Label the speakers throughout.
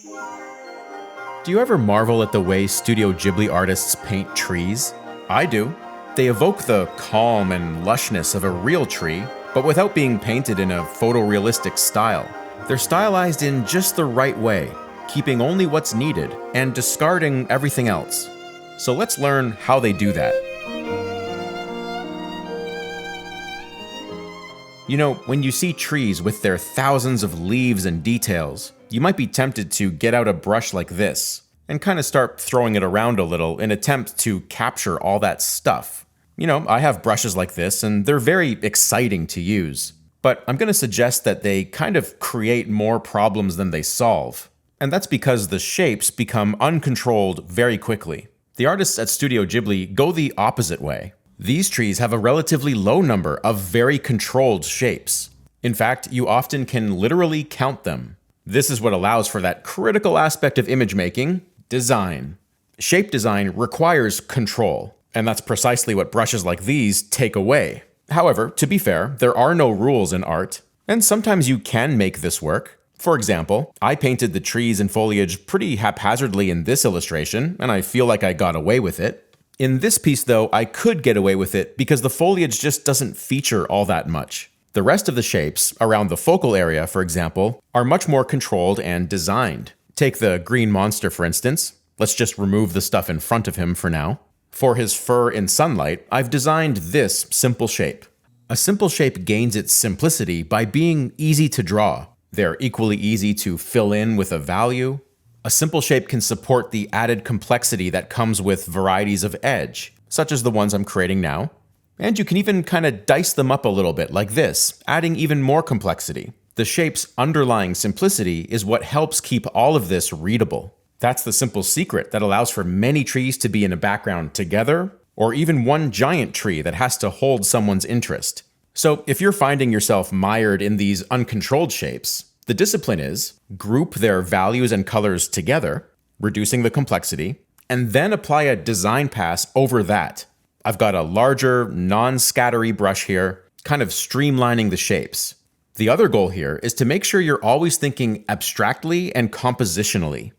Speaker 1: Do you ever marvel at the way Studio Ghibli artists paint trees? I do. They evoke the calm and lushness of a real tree, but without being painted in a photorealistic style. They're stylized in just the right way, keeping only what's needed and discarding everything else. So let's learn how they do that. You know, when you see trees with their thousands of leaves and details, you might be tempted to get out a brush like this and kind of start throwing it around a little in attempt to capture all that stuff. You know, I have brushes like this and they're very exciting to use, but I'm going to suggest that they kind of create more problems than they solve. And that's because the shapes become uncontrolled very quickly. The artists at Studio Ghibli go the opposite way. These trees have a relatively low number of very controlled shapes. In fact, you often can literally count them. This is what allows for that critical aspect of image making, design. Shape design requires control, and that's precisely what brushes like these take away. However, to be fair, there are no rules in art, and sometimes you can make this work. For example, I painted the trees and foliage pretty haphazardly in this illustration, and I feel like I got away with it. In this piece, though, I could get away with it because the foliage just doesn't feature all that much. The rest of the shapes, around the focal area, for example, are much more controlled and designed. Take the green monster, for instance. Let's just remove the stuff in front of him for now. For his fur in sunlight, I've designed this simple shape. A simple shape gains its simplicity by being easy to draw. They're equally easy to fill in with a value. A simple shape can support the added complexity that comes with varieties of edge, such as the ones I'm creating now. And you can even kind of dice them up a little bit like this, adding even more complexity. The shape's underlying simplicity is what helps keep all of this readable. That's the simple secret that allows for many trees to be in a background together, or even one giant tree that has to hold someone's interest. So if you're finding yourself mired in these uncontrolled shapes, the discipline is group their values and colors together, reducing the complexity, and then apply a design pass over that. I've got a larger, non-scattery brush here, kind of streamlining the shapes. The other goal here is to make sure you're always thinking abstractly and compositionally.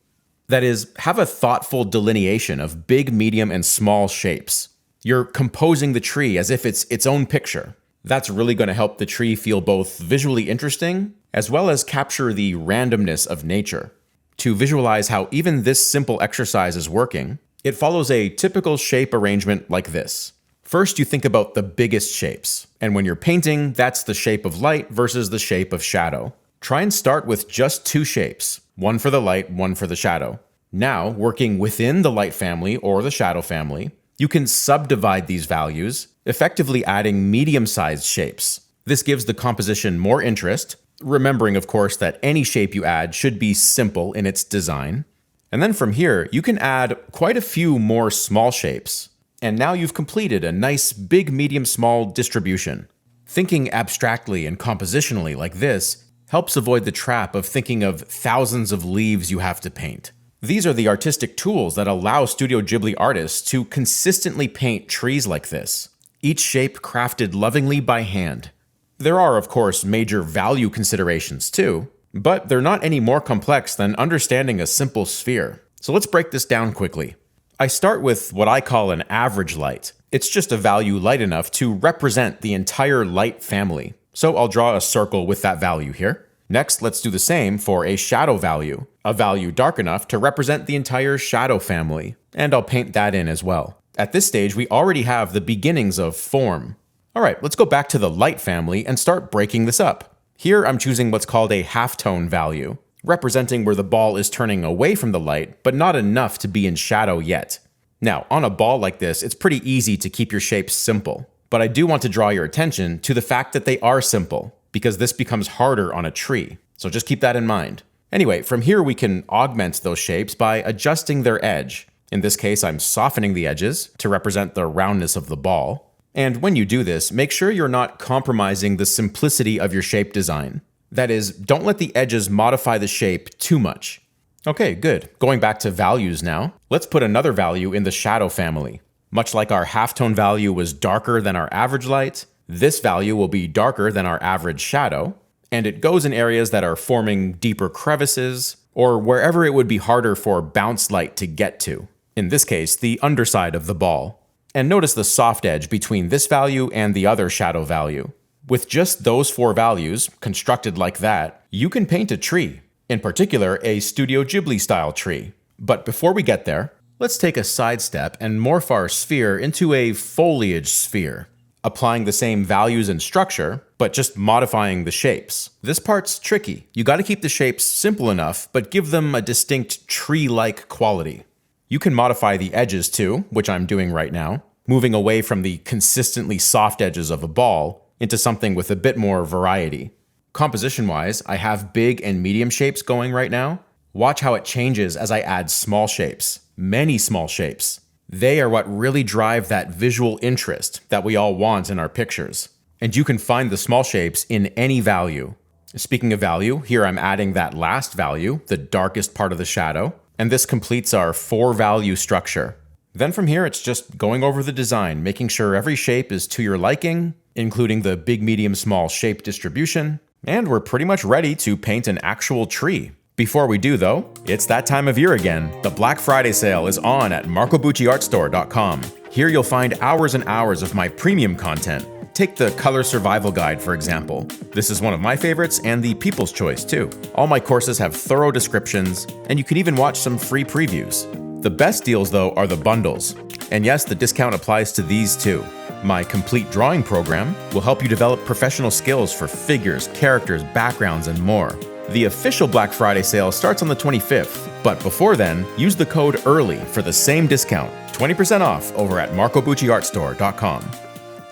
Speaker 1: That is, have a thoughtful delineation of big, medium, and small shapes. You're composing the tree as if it's its own picture. That's really going to help the tree feel both visually interesting, as well as capture the randomness of nature. To visualize how even this simple exercise is working, it follows a typical shape arrangement like this. First, you think about the biggest shapes, and when you're painting, that's the shape of light versus the shape of shadow. Try and start with just two shapes, one for the light, one for the shadow. Now, working within the light family or the shadow family, you can subdivide these values, effectively adding medium-sized shapes. This gives the composition more interest, remembering, of course, that any shape you add should be simple in its design. And then from here, you can add quite a few more small shapes. And now you've completed a nice big, medium, small distribution. Thinking abstractly and compositionally like this helps avoid the trap of thinking of thousands of leaves you have to paint. These are the artistic tools that allow Studio Ghibli artists to consistently paint trees like this, each shape crafted lovingly by hand. There are, of course, major value considerations too, but they're not any more complex than understanding a simple sphere. So let's break this down quickly. I start with what I call an average light. It's just a value light enough to represent the entire light family. So I'll draw a circle with that value here. Next, let's do the same for a shadow value, a value dark enough to represent the entire shadow family. And I'll paint that in as well. At this stage, we already have the beginnings of form. All right, let's go back to the light family and start breaking this up. Here, I'm choosing what's called a halftone value, representing where the ball is turning away from the light, but not enough to be in shadow yet. Now, on a ball like this, it's pretty easy to keep your shapes simple, but I do want to draw your attention to the fact that they are simple, because this becomes harder on a tree. So just keep that in mind. Anyway, from here we can augment those shapes by adjusting their edge. In this case, I'm softening the edges to represent the roundness of the ball. And when you do this, make sure you're not compromising the simplicity of your shape design. That is, don't let the edges modify the shape too much. Okay, good. Going back to values now, let's put another value in the shadow family. Much like our halftone value was darker than our average light, this value will be darker than our average shadow, and it goes in areas that are forming deeper crevices or wherever it would be harder for bounce light to get to. In this case, the underside of the ball. And notice the soft edge between this value and the other shadow value. With just those 4 values, constructed like that, you can paint a tree. In particular, a Studio Ghibli style tree. But before we get there, let's take a sidestep and morph our sphere into a foliage sphere, applying the same values and structure, but just modifying the shapes. This part's tricky. You gotta keep the shapes simple enough, but give them a distinct tree-like quality. You can modify the edges too, which I'm doing right now, moving away from the consistently soft edges of a ball into something with a bit more variety. Composition-wise, I have big and medium shapes going right now. Watch how it changes as I add small shapes, many small shapes. They are what really drive that visual interest that we all want in our pictures. And you can find the small shapes in any value. Speaking of value, here I'm adding that last value, the darkest part of the shadow, and this completes our 4-value structure. Then from here, it's just going over the design, making sure every shape is to your liking, including the big, medium, small shape distribution, and we're pretty much ready to paint an actual tree. Before we do though, it's that time of year again. The Black Friday sale is on at marcobucciartstore.com. Here you'll find hours and hours of my premium content. Take the Color Survival Guide, for example. This is one of my favorites and the People's Choice too. All my courses have thorough descriptions, and you can even watch some free previews. The best deals though are the bundles. And yes, the discount applies to these too. My complete drawing program will help you develop professional skills for figures, characters, backgrounds, and more. The official Black Friday sale starts on the 25th, but before then, use the code EARLY for the same discount, 20% off over at marcobucciartstore.com.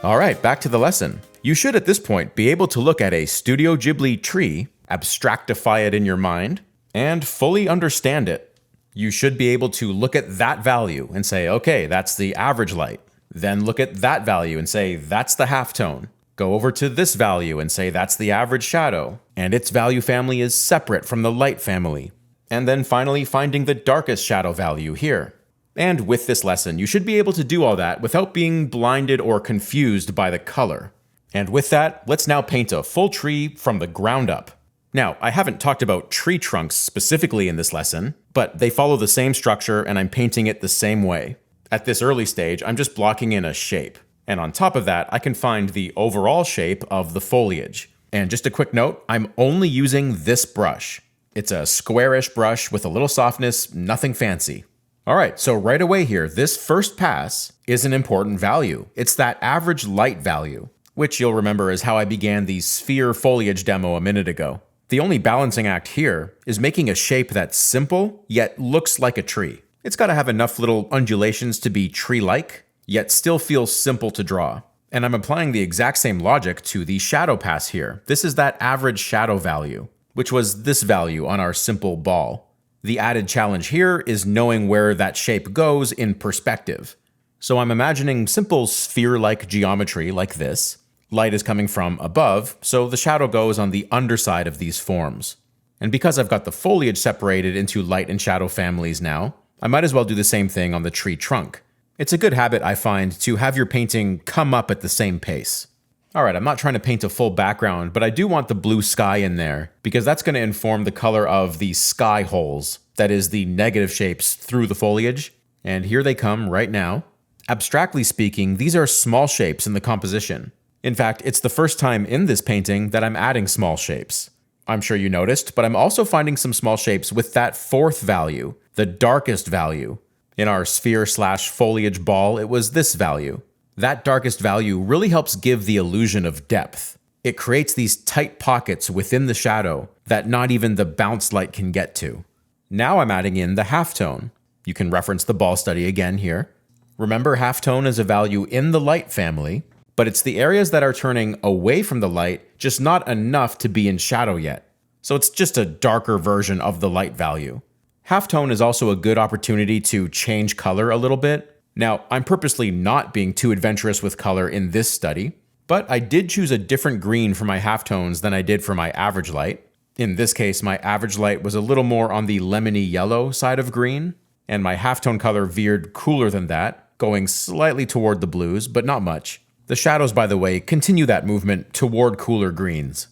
Speaker 1: All right, back to the lesson. You should at this point be able to look at a Studio Ghibli tree, abstractify it in your mind, and fully understand it. You should be able to look at that value and say, okay, that's the average light. Then look at that value and say, that's the halftone. Go over to this value and say that's the average shadow, and its value family is separate from the light family. And then finally finding the darkest shadow value here. And with this lesson, you should be able to do all that without being blinded or confused by the color. And with that, let's now paint a full tree from the ground up. Now, I haven't talked about tree trunks specifically in this lesson, but they follow the same structure and I'm painting it the same way. At this early stage, I'm just blocking in a shape. And on top of that, I can find the overall shape of the foliage. And just a quick note, I'm only using this brush. It's a squarish brush with a little softness, nothing fancy. All right, so right away here, this first pass is an important value. It's that average light value, which you'll remember is how I began the sphere foliage demo a minute ago. The only balancing act here is making a shape that's simple, yet looks like a tree. It's got to have enough little undulations to be tree-like, yet still feels simple to draw. And I'm applying the exact same logic to the shadow pass here. This is that average shadow value, which was this value on our simple ball. The added challenge here is knowing where that shape goes in perspective. So I'm imagining simple sphere-like geometry like this. Light is coming from above, so the shadow goes on the underside of these forms. And because I've got the foliage separated into light and shadow families now, I might as well do the same thing on the tree trunk. It's a good habit, I find, to have your painting come up at the same pace. Alright, I'm not trying to paint a full background, but I do want the blue sky in there, because that's going to inform the color of the sky holes, that is, the negative shapes through the foliage. And here they come right now. Abstractly speaking, these are small shapes in the composition. In fact, it's the first time in this painting that I'm adding small shapes. I'm sure you noticed, but I'm also finding some small shapes with that fourth value, the darkest value. In our sphere/foliage ball, it was this value. That darkest value really helps give the illusion of depth. It creates these tight pockets within the shadow that not even the bounce light can get to. Now I'm adding in the halftone. You can reference the ball study again here. Remember, halftone is a value in the light family, but it's the areas that are turning away from the light, just not enough to be in shadow yet. So it's just a darker version of the light value. Halftone is also a good opportunity to change color a little bit. Now, I'm purposely not being too adventurous with color in this study, but I did choose a different green for my halftones than I did for my average light. In this case, my average light was a little more on the lemony yellow side of green, and my halftone color veered cooler than that, going slightly toward the blues, but not much. The shadows, by the way, continue that movement toward cooler greens.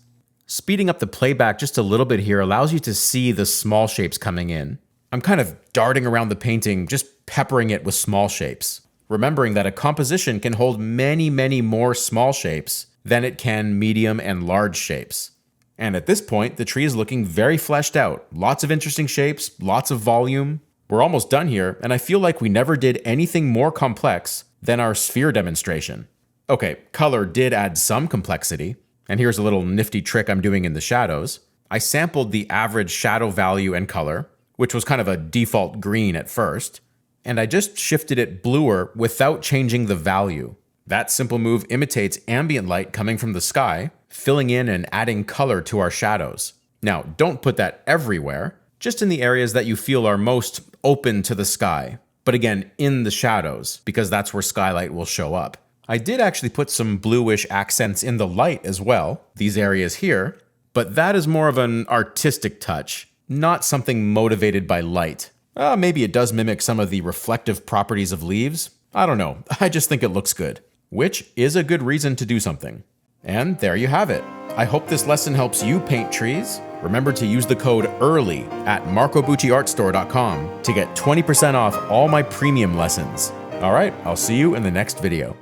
Speaker 1: Speeding up the playback just a little bit here allows you to see the small shapes coming in. I'm kind of darting around the painting, just peppering it with small shapes, remembering that a composition can hold many, many more small shapes than it can medium and large shapes. And at this point, the tree is looking very fleshed out. Lots of interesting shapes, lots of volume. We're almost done here, and I feel like we never did anything more complex than our sphere demonstration. Okay, color did add some complexity, and here's a little nifty trick I'm doing in the shadows. I sampled the average shadow value and color, which was kind of a default green at first, and I just shifted it bluer without changing the value. That simple move imitates ambient light coming from the sky, filling in and adding color to our shadows. Now, don't put that everywhere, just in the areas that you feel are most open to the sky, but again, in the shadows, because that's where skylight will show up. I did actually put some bluish accents in the light as well, these areas here, but that is more of an artistic touch, not something motivated by light. Maybe it does mimic some of the reflective properties of leaves. I don't know, I just think it looks good, which is a good reason to do something. And there you have it. I hope this lesson helps you paint trees. Remember to use the code EARLY at marcobucciartstore.com to get 20% off all my premium lessons. All right, I'll see you in the next video.